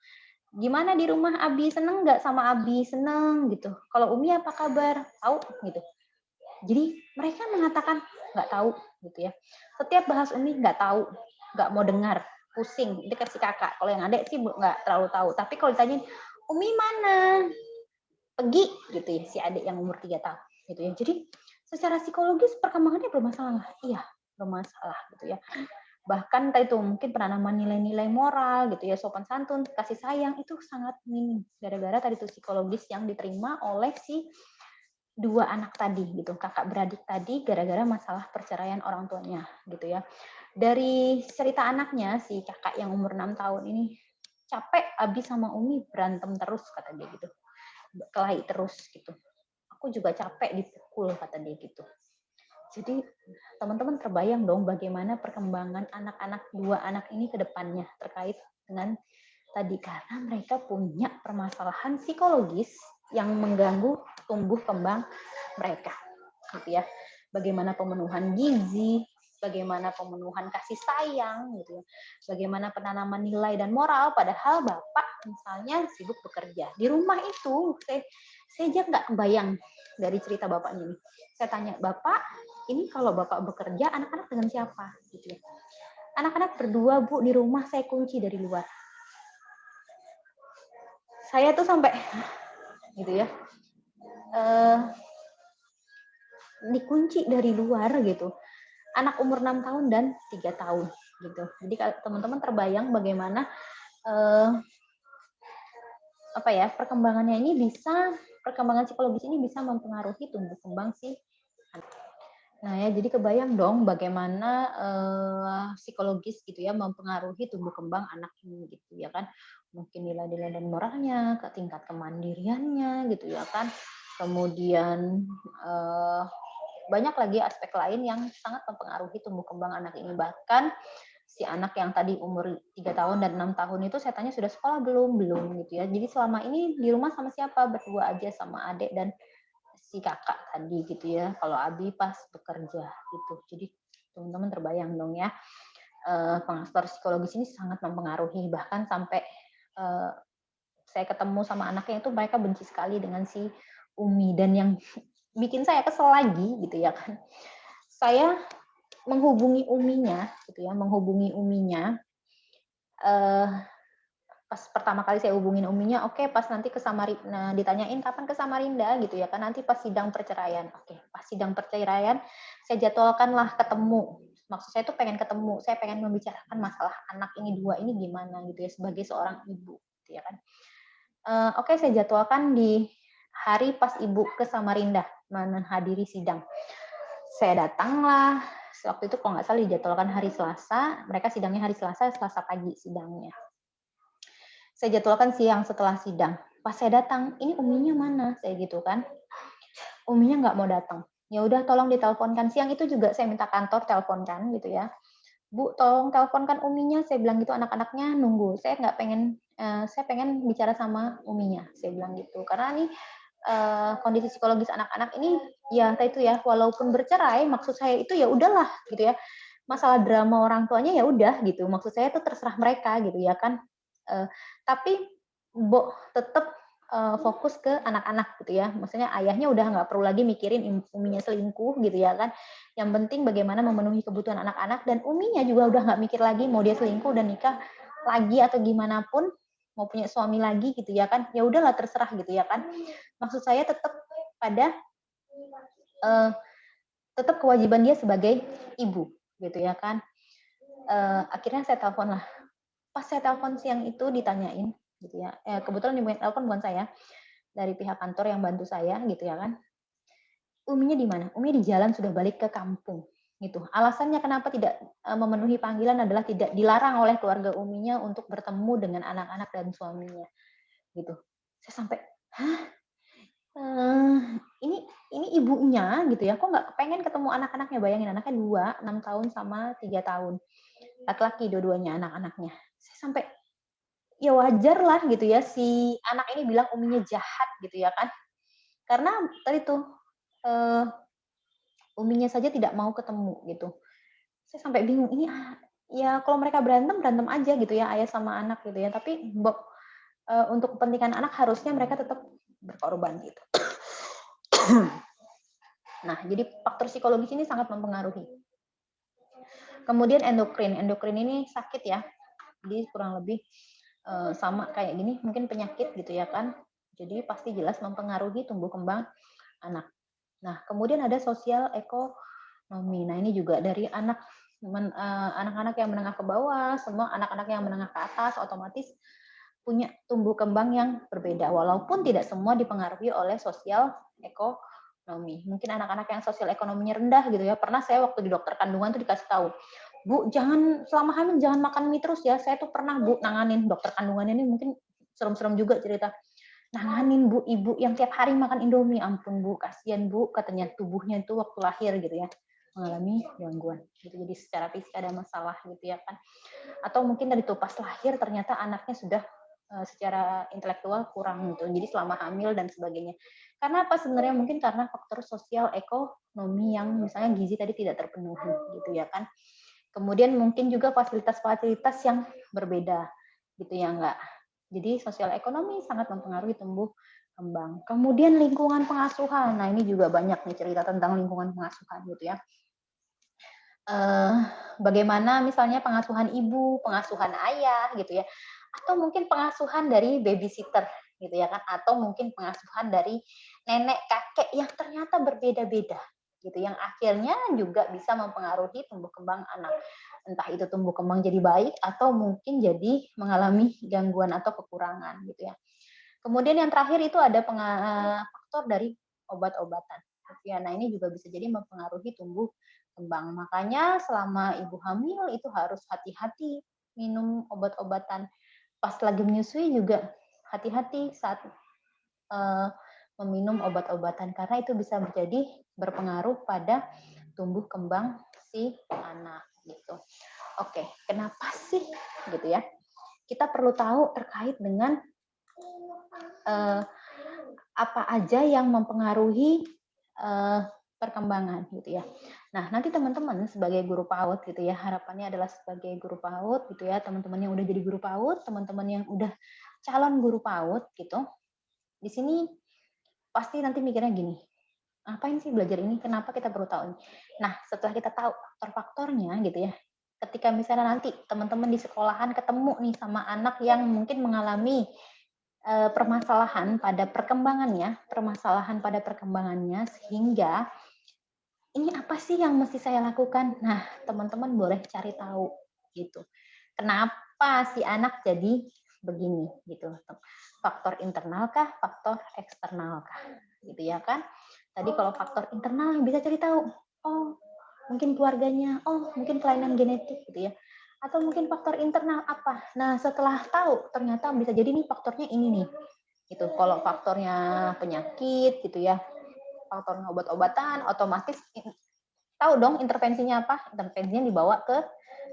Gimana di rumah Abi? Seneng nggak sama Abi? Seneng gitu. Kalau Umi apa kabar? Tahu gitu. Jadi mereka mengatakan nggak tahu gitu ya. Setiap bahas Umi nggak tahu, nggak mau dengar, pusing. Itu kasih kakak. Kalau yang adik sih nggak terlalu tahu. Tapi kalau ditanyain Umi mana? Pergi gitu ya si adik yang umur 3 tahun gitu ya. Jadi secara psikologis perkembangannya bermasalah. Iya, bermasalah gitu ya. Bahkan entah itu mungkin penanaman nilai-nilai moral gitu ya, sopan santun, kasih sayang itu sangat minim gara-gara tadi tuh psikologis yang diterima oleh si 2 anak tadi gitu, kakak beradik tadi gara-gara masalah perceraian orang tuanya gitu ya. Dari cerita anaknya si kakak yang umur 6 tahun ini, "Capek Abi sama Umi berantem terus," kata dia gitu. "Kelahi terus," gitu. "Aku juga capek dipukul," kata dia gitu. Jadi teman-teman terbayang dong bagaimana perkembangan anak-anak 2 anak ini ke depannya terkait dengan tadi karena mereka punya permasalahan psikologis yang mengganggu tumbuh kembang mereka, gitu ya. Bagaimana pemenuhan gizi, bagaimana pemenuhan kasih sayang, gitu ya. Bagaimana penanaman nilai dan moral, padahal bapak misalnya sibuk bekerja. Di rumah itu, saya aja nggak kebayang dari cerita bapaknya ini. Saya tanya, "Bapak, ini kalau bapak bekerja, anak-anak dengan siapa?" Gitu ya. "Anak-anak berdua, Bu, di rumah saya kunci dari luar." Saya tuh sampai, gitu ya, dikunci dari luar gitu. Anak umur 6 tahun dan 3 tahun gitu. Jadi kalau teman-teman terbayang bagaimana perkembangannya ini perkembangan psikologis ini bisa mempengaruhi tumbuh kembang si anak. Nah ya, jadi kebayang dong bagaimana psikologis gitu ya mempengaruhi tumbuh kembang anak ini gitu ya kan. Mungkin nilai-nilai dan moralnya, ke tingkat kemandiriannya gitu ya kan. Kemudian banyak lagi aspek lain yang sangat mempengaruhi tumbuh kembang anak ini. Bahkan si anak yang tadi umur 3 tahun dan 6 tahun itu saya tanya sudah sekolah belum? Belum gitu ya. Jadi selama ini di rumah sama siapa? Berdua aja sama adik dan si kakak tadi gitu ya. Kalau Abi pas bekerja gitu. Jadi teman-teman terbayang dong ya. Faktor psikologis ini sangat mempengaruhi. Bahkan sampai saya ketemu sama anaknya itu mereka benci sekali dengan si Umi. Dan yang bikin saya kesel lagi gitu ya kan. Saya menghubungi uminya pas pertama kali saya hubungin uminya, oke, pas nanti ke Samarinda, ditanyain kapan ke Samarinda gitu ya kan, nanti pas sidang perceraian. Oke, pas sidang perceraian saya jadwalkanlah ketemu. Maksud saya tuh pengen ketemu, saya pengen membicarakan masalah anak ini 2 ini gimana gitu ya sebagai seorang ibu gitu ya kan. Oke, saya jadwalkan di hari pas ibu ke Samarinda menghadiri sidang. Saya datanglah, waktu itu kalau nggak salah dijadwalkan hari Selasa, mereka sidangnya hari Selasa, Selasa pagi sidangnya. Saya jadwalkan siang setelah sidang. Pas saya datang, ini uminya mana? Saya gitu kan. Uminya nggak mau datang. Ya udah tolong diteleponkan. Siang itu juga saya minta kantor teleponkan gitu ya. Bu, tolong teleponkan uminya. Saya bilang gitu, anak-anaknya nunggu. Saya pengen bicara sama uminya. Saya bilang gitu. Karena nih kondisi psikologis anak-anak ini ya itu ya, walaupun bercerai, maksud saya itu ya udahlah gitu ya. Masalah drama orang tuanya ya udah gitu. Maksud saya itu terserah mereka gitu ya kan. Tapi tetap fokus ke anak-anak gitu ya. Maksudnya ayahnya udah nggak perlu lagi mikirin uminya selingkuh gitu ya kan. Yang penting bagaimana memenuhi kebutuhan anak-anak dan uminya juga udah nggak mikir lagi mau dia selingkuh dan nikah lagi atau gimana pun mau punya suami lagi gitu ya kan. Ya udahlah terserah gitu ya kan. Maksud saya tetap pada tetap kewajiban dia sebagai ibu gitu ya kan. Akhirnya saya telepon lah. Pas saya telepon siang itu ditanyain gitu ya. Kebetulan yang telepon bukan saya, dari pihak kantor yang bantu saya gitu ya kan. Uminya di mana? Umi di jalan sudah balik ke kampung gitu. Alasannya kenapa tidak memenuhi panggilan adalah tidak dilarang oleh keluarga uminya untuk bertemu dengan anak-anak dan suaminya gitu. Saya sampai, hah? Ini ibunya gitu ya, kok nggak pengen ketemu anak-anaknya? Bayangin anaknya 2, 6 tahun sama 3 tahun. Laki-laki dua-duanya anak-anaknya. Saya sampai, ya wajar lah gitu ya si anak ini bilang uminya jahat gitu ya kan. Karena tadi tuh uminya saja tidak mau ketemu gitu. Saya sampai bingung ini ya kalau mereka berantem berantem aja gitu ya ayah sama anak gitu ya. Tapi untuk kepentingan anak harusnya mereka tetap berkorban gitu. Nah, jadi faktor psikologis ini sangat mempengaruhi. Kemudian endokrin ini sakit ya. Jadi kurang lebih sama kayak gini, mungkin penyakit gitu ya kan. Jadi pasti jelas mempengaruhi tumbuh kembang anak. Nah, kemudian ada sosial ekonomi. Nah, ini juga dari anak anak-anak yang menengah ke bawah, semua anak-anak yang menengah ke atas otomatis punya tumbuh kembang yang berbeda, walaupun tidak semua dipengaruhi oleh sosial ekonomi. Mungkin anak-anak yang sosial ekonominya rendah gitu ya. Pernah saya waktu di dokter kandungan tuh dikasih tahu, Bu, jangan selama hamil jangan makan mie terus ya. Saya tuh pernah Bu nanganin dokter kandungan ini, mungkin serem-serem juga cerita. Nanganin Bu, ibu yang tiap hari makan Indomie. Ampun Bu, kasihan Bu, katanya tubuhnya itu waktu lahir gitu ya mengalami gangguan gitu. Jadi secara fisik ada masalah gitu ya kan. Atau mungkin dari tuh pas lahir ternyata anaknya sudah secara intelektual kurang gitu. Jadi selama hamil dan sebagainya. Karena apa sebenarnya? Mungkin karena faktor sosial ekonomi yang misalnya gizi tadi tidak terpenuhi gitu ya kan. Kemudian mungkin juga fasilitas-fasilitas yang berbeda gitu ya enggak. Jadi sosial ekonomi sangat mempengaruhi tumbuh kembang. Kemudian lingkungan pengasuhan. Nah, ini juga banyak nih cerita tentang lingkungan pengasuhan gitu ya. Bagaimana misalnya pengasuhan ibu, pengasuhan ayah gitu ya, atau mungkin pengasuhan dari babysitter gitu ya kan, atau mungkin pengasuhan dari nenek kakek yang ternyata berbeda-beda gitu, yang akhirnya juga bisa mempengaruhi tumbuh kembang anak. Entah itu tumbuh kembang jadi baik atau mungkin jadi mengalami gangguan atau kekurangan gitu ya. Kemudian yang terakhir itu ada faktor dari obat-obatan. Ya, nah ini juga bisa jadi mempengaruhi tumbuh kembang. Makanya selama ibu hamil itu harus hati-hati minum obat-obatan. Pas lagi menyusui juga hati-hati saat meminum obat-obatan karena itu bisa menjadi berpengaruh pada tumbuh kembang si anak gitu. Oke, kenapa sih gitu ya? Kita perlu tahu terkait dengan apa aja yang mempengaruhi perkembangan gitu ya. Nah, nanti teman-teman sebagai guru PAUD gitu ya, harapannya adalah sebagai guru PAUD gitu ya, teman-teman yang udah jadi guru PAUD, teman-teman yang udah calon guru PAUD gitu. Di sini pasti nanti mikirnya gini, ngapain sih belajar ini? Kenapa kita perlu tahu ini? Nah, setelah kita tahu faktor-faktornya gitu ya, ketika misalnya nanti teman-teman di sekolahan ketemu nih sama anak yang mungkin mengalami permasalahan pada perkembangannya sehingga ini apa sih yang mesti saya lakukan? Nah, teman-teman boleh cari tahu gitu. Kenapa si anak jadi begini gitu. Faktor internal kah, faktor eksternal kah? Gitu ya kan. Tadi kalau faktor internal bisa cari tahu. Oh, mungkin keluarganya, oh, mungkin kelainan genetik gitu ya. Atau mungkin faktor internal apa? Nah, setelah tahu ternyata bisa jadi nih faktornya ini nih. Gitu. Kalau faktornya penyakit gitu ya, faktornya obat-obatan, otomatis tahu dong intervensinya apa? Intervensinya dibawa ke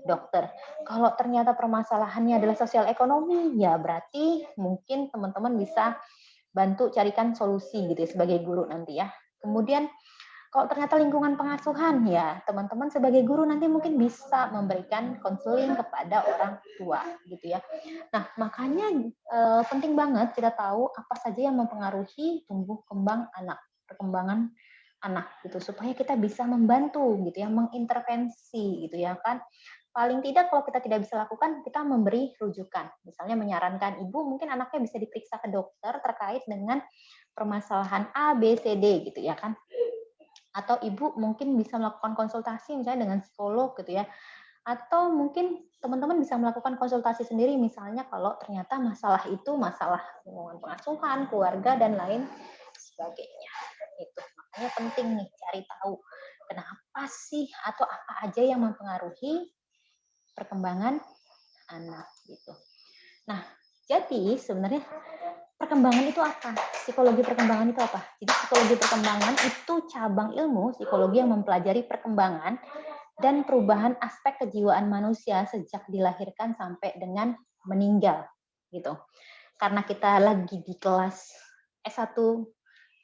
dokter. Kalau ternyata permasalahannya adalah sosial ekonomi, ya berarti mungkin teman-teman bisa bantu carikan solusi gitu ya sebagai guru nanti ya. Kemudian kalau ternyata lingkungan pengasuhan, ya teman-teman sebagai guru nanti mungkin bisa memberikan konseling kepada orang tua gitu ya. Nah, makanya penting banget kita tahu apa saja yang mempengaruhi tumbuh kembang anak, perkembangan anak gitu, supaya kita bisa membantu gitu ya, mengintervensi gitu ya kan. Paling tidak kalau kita tidak bisa lakukan, kita memberi rujukan. Misalnya menyarankan ibu mungkin anaknya bisa diperiksa ke dokter terkait dengan permasalahan A, B, C, D gitu ya kan. Atau ibu mungkin bisa melakukan konsultasi misalnya dengan psikolog gitu ya. Atau mungkin teman-teman bisa melakukan konsultasi sendiri misalnya kalau ternyata masalah itu masalah hubungan pengasuhan, keluarga dan lain sebagainya. Itu makanya penting nih cari tahu kenapa sih atau apa aja yang mempengaruhi perkembangan anak gitu. Nah, jadi sebenarnya perkembangan itu apa? Psikologi perkembangan itu apa? Jadi psikologi perkembangan itu cabang ilmu psikologi yang mempelajari perkembangan dan perubahan aspek kejiwaan manusia sejak dilahirkan sampai dengan meninggal gitu. Karena kita lagi di kelas S1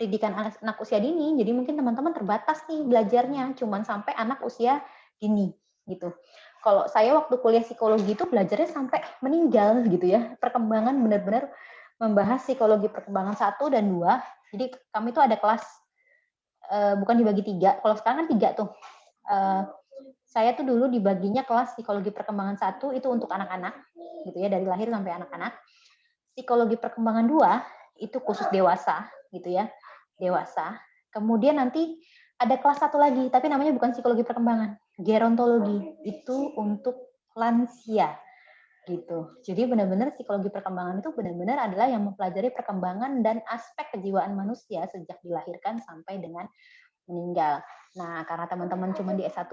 pendidikan anak usia dini, jadi mungkin teman-teman terbatas nih belajarnya, cuman sampai anak usia dini gitu. Kalau saya waktu kuliah psikologi itu belajarnya sampai meninggal gitu ya. Perkembangan benar-benar membahas psikologi perkembangan 1 dan 2. Jadi kami itu ada kelas bukan dibagi 3. Kalau sekarang kan 3 tuh. Saya tuh dulu dibaginya kelas psikologi perkembangan 1 itu untuk anak-anak gitu ya, dari lahir sampai anak-anak. Psikologi perkembangan 2 itu khusus dewasa gitu ya. Dewasa. Kemudian nanti ada kelas 1 lagi, tapi namanya bukan psikologi perkembangan. gerontologi itu untuk lansia gitu. Jadi benar-benar psikologi perkembangan itu benar-benar adalah yang mempelajari perkembangan dan aspek kejiwaan manusia sejak dilahirkan sampai dengan meninggal. Nah, karena teman-teman cuma di S1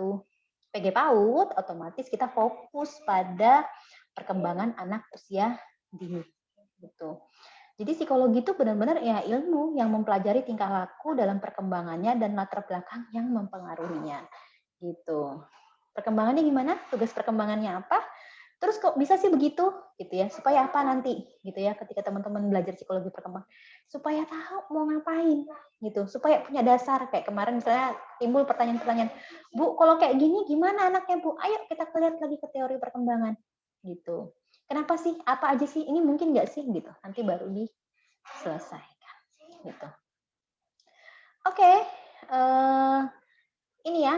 PG PAUD, otomatis kita fokus pada perkembangan anak usia dini gitu. Jadi psikologi itu benar-benar ya ilmu yang mempelajari tingkah laku dalam perkembangannya dan latar belakang yang mempengaruhinya. Gitu. Perkembangannya gimana? Tugas perkembangannya apa? Terus kok bisa sih begitu? Gitu ya. Supaya apa nanti? Gitu ya, ketika teman-teman belajar psikologi perkembangan. Supaya tahu mau ngapain gitu. Supaya punya dasar kayak kemarin misalnya timbul pertanyaan-pertanyaan, "Bu, kalau kayak gini gimana anaknya, Bu? Ayo kita lihat lagi ke teori perkembangan." Gitu. Kenapa sih? Apa aja sih? Ini mungkin nggak sih? Gitu. Nanti baru diselesaikan. Gitu. Oke. Ini ya,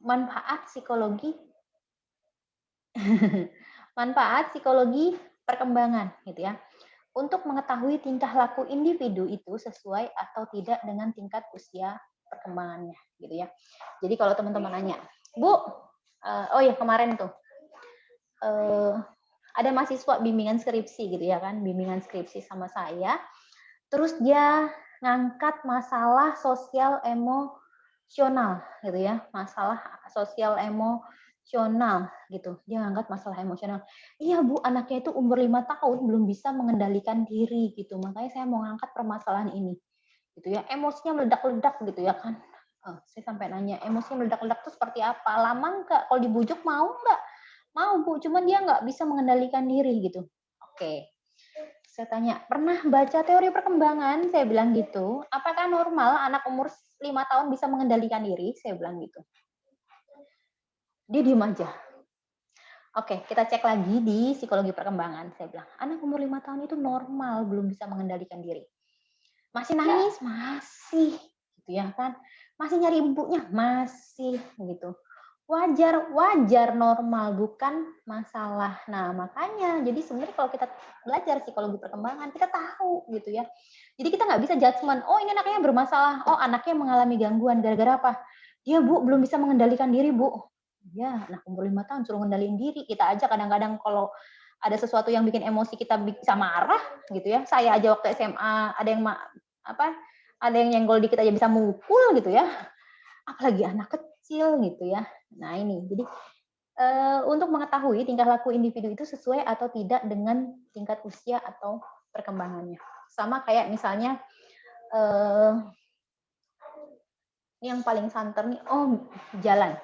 manfaat psikologi manfaat psikologi perkembangan gitu ya. Untuk mengetahui tingkah laku individu itu sesuai atau tidak dengan tingkat usia perkembangannya gitu ya. Jadi kalau teman-teman nanya, "Bu, oh ya kemarin tuh ada mahasiswa bimbingan skripsi gitu ya kan, bimbingan skripsi sama saya. Terus dia ngangkat masalah sosial emosional gitu ya, masalah sosial emosional gitu. Dia ngangkat masalah emosional. Iya Bu, anaknya itu umur 5 tahun belum bisa mengendalikan diri gitu. Makanya saya mau ngangkat permasalahan ini. Gitu ya. Emosinya meledak-ledak gitu ya kan. Saya sampai nanya, emosinya meledak-ledak itu seperti apa? Lama enggak? Kalau dibujuk mau enggak? Mau Bu, cuman dia nggak bisa mengendalikan diri gitu. Oke. Saya tanya, pernah baca teori perkembangan? Saya bilang gitu. Apakah normal anak umur 5 tahun bisa mengendalikan diri? Saya bilang gitu. Dia diem aja. Oke, kita cek lagi di psikologi perkembangan. Saya bilang, anak umur 5 tahun itu normal, belum bisa mengendalikan diri. Masih nangis? Masih. Gitu ya kan. Masih nyari ibunya? Masih. Gitu. Wajar normal, bukan masalah. Nah, makanya jadi sebenarnya kalau kita belajar psikologi perkembangan, kita tahu gitu ya. Jadi kita nggak bisa judgement, oh ini anaknya bermasalah, oh anaknya mengalami gangguan, gara-gara apa? Dia Bu, belum bisa mengendalikan diri Bu. Ya, anak umur 5 tahun suruh mengendalikan diri. Kita aja kadang-kadang kalau ada sesuatu yang bikin emosi kita bisa marah gitu ya. Saya aja waktu SMA ada yang ada yang nyenggol dikit aja bisa mukul gitu ya. Apalagi anak kecil gitu ya. Nah ini, jadi untuk mengetahui tingkah laku individu itu sesuai atau tidak dengan tingkat usia atau perkembangannya. Sama kayak misalnya, ini yang paling santer nih, jalan.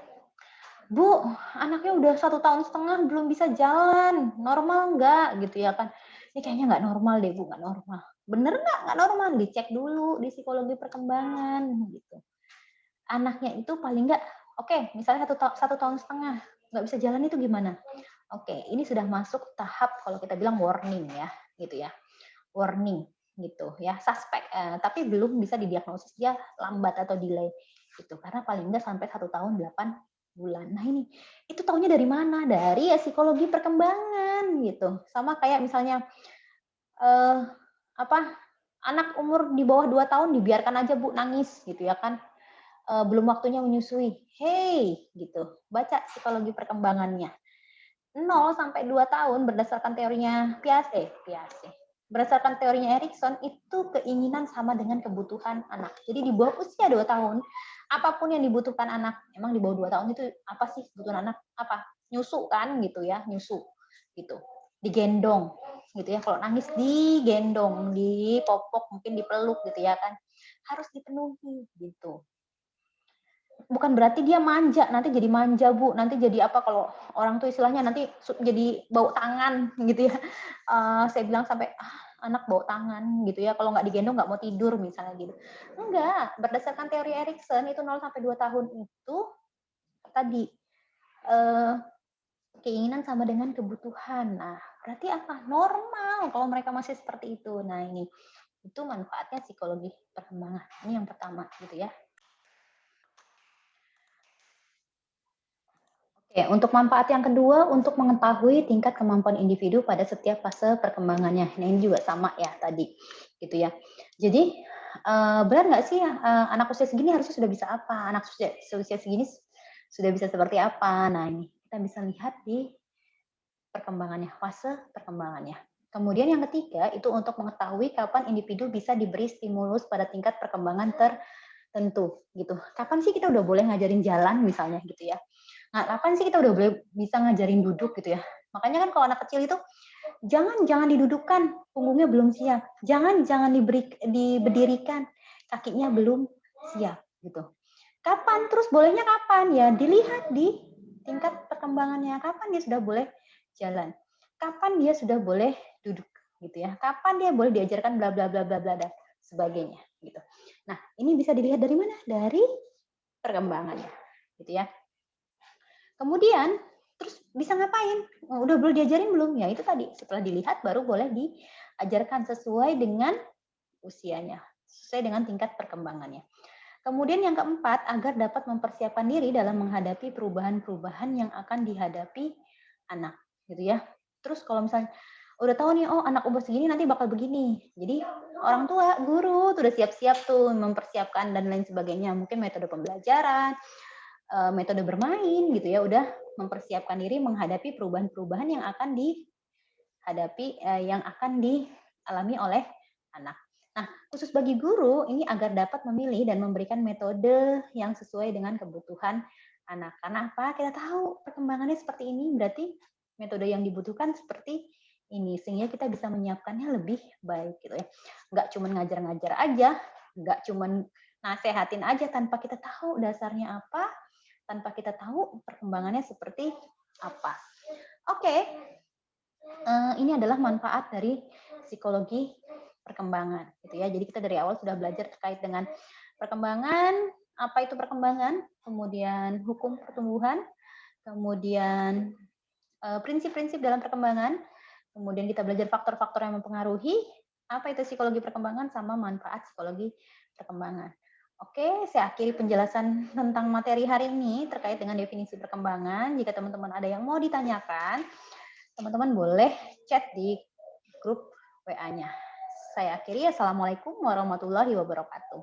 Bu, anaknya udah 1,5 tahun belum bisa jalan, normal nggak? Gitu ya kan. Ini kayaknya nggak normal deh Bu, nggak normal. Bener nggak? Nggak normal, dicek dulu di psikologi perkembangan gitu. Anaknya itu paling nggak, oke, misalnya 1,5 tahun nggak bisa jalan itu gimana? Oke, ini sudah masuk tahap kalau kita bilang warning ya, gitu ya, warning gitu ya, suspek, tapi belum bisa didiagnosis dia lambat atau delay gitu, karena paling nggak sampai 1 tahun 8 bulan. Nah ini, itu taunya dari mana? Dari ya psikologi perkembangan gitu. Sama kayak misalnya eh, apa anak umur di bawah 2 tahun dibiarkan aja Bu nangis gitu ya kan, belum waktunya menyusui. Hey, gitu. Baca psikologi perkembangannya. 0 sampai 2 tahun berdasarkan teorinya Piaget. Berdasarkan teorinya Erikson, itu keinginan sama dengan kebutuhan anak. Jadi di bawah usia 2 tahun, apapun yang dibutuhkan anak, emang di bawah 2 tahun itu apa sih kebutuhan anak? Apa? Nyusu kan gitu ya, nyusu. Gitu. Digendong gitu ya. Kalau nangis digendong, dipopok, mungkin dipeluk gitu ya kan. Harus dipenuhi gitu. Bukan berarti dia manja, nanti jadi manja Bu, nanti jadi apa kalau orang tuh istilahnya nanti jadi bau tangan gitu ya. Saya bilang sampai anak bau tangan gitu ya, kalau nggak digendong nggak mau tidur misalnya gitu. Enggak, berdasarkan teori Erikson itu 0 sampai 2 tahun itu tadi keinginan sama dengan kebutuhan. Nah, berarti apa? Normal kalau mereka masih seperti itu. Nah, ini itu manfaatnya psikologi perkembangan. Ini yang pertama gitu ya. Oke, untuk manfaat yang kedua, untuk mengetahui tingkat kemampuan individu pada setiap fase perkembangannya. Nah, ini juga sama ya tadi, gitu ya. Jadi, benar nggak sih anak usia segini harusnya sudah bisa apa? Anak usia segini sudah bisa seperti apa. Nah, ini kita bisa lihat di perkembangannya, fase perkembangannya. Kemudian yang ketiga itu untuk mengetahui kapan individu bisa diberi stimulus pada tingkat perkembangan tertentu gitu. Kapan sih kita udah boleh ngajarin jalan misalnya gitu ya. Nah, kapan sih kita udah boleh bisa ngajarin duduk gitu ya. Makanya kan kalau anak kecil itu jangan didudukkan, punggungnya belum siap. Jangan diberdirikan, kakinya belum siap gitu. Kapan? Terus bolehnya kapan? Ya dilihat di tingkat perkembangannya. Kapan dia sudah boleh jalan? Kapan dia sudah boleh duduk gitu ya? Kapan dia boleh diajarkan bla bla bla bla bla dan sebagainya gitu. Nah, ini bisa dilihat dari mana? Dari perkembangannya gitu ya. Kemudian terus bisa ngapain? Udah boleh diajarin belum? Ya itu tadi, setelah dilihat baru boleh diajarkan sesuai dengan usianya, sesuai dengan tingkat perkembangannya. Kemudian yang keempat, agar dapat mempersiapkan diri dalam menghadapi perubahan-perubahan yang akan dihadapi anak, gitu ya. Terus kalau misalnya udah tahu nih, oh anak umur segini nanti bakal begini. Jadi orang tua, guru tuh udah siap-siap tuh mempersiapkan dan lain sebagainya. Mungkin metode pembelajaran, metode bermain gitu ya, udah mempersiapkan diri menghadapi perubahan-perubahan yang akan dihadapi, yang akan dialami oleh anak. Nah, khusus bagi guru, ini agar dapat memilih dan memberikan metode yang sesuai dengan kebutuhan anak. Karena apa? Kita tahu perkembangannya seperti ini, berarti metode yang dibutuhkan seperti ini, sehingga kita bisa menyiapkannya lebih baik gitu ya. Nggak cuma ngajar-ngajar aja, nggak cuma nasehatin aja tanpa kita tahu dasarnya apa, tanpa kita tahu perkembangannya seperti apa. Oke, ini adalah manfaat dari psikologi perkembangan gitu ya. Jadi kita dari awal sudah belajar terkait dengan perkembangan, apa itu perkembangan, kemudian hukum pertumbuhan, kemudian prinsip-prinsip dalam perkembangan, kemudian kita belajar faktor-faktor yang mempengaruhi apa itu psikologi perkembangan sama manfaat psikologi perkembangan. Oke, saya akhiri penjelasan tentang materi hari ini terkait dengan definisi perkembangan. Jika teman-teman ada yang mau ditanyakan, teman-teman boleh chat di grup WA-nya. Saya akhiri, Assalamualaikum warahmatullahi wabarakatuh.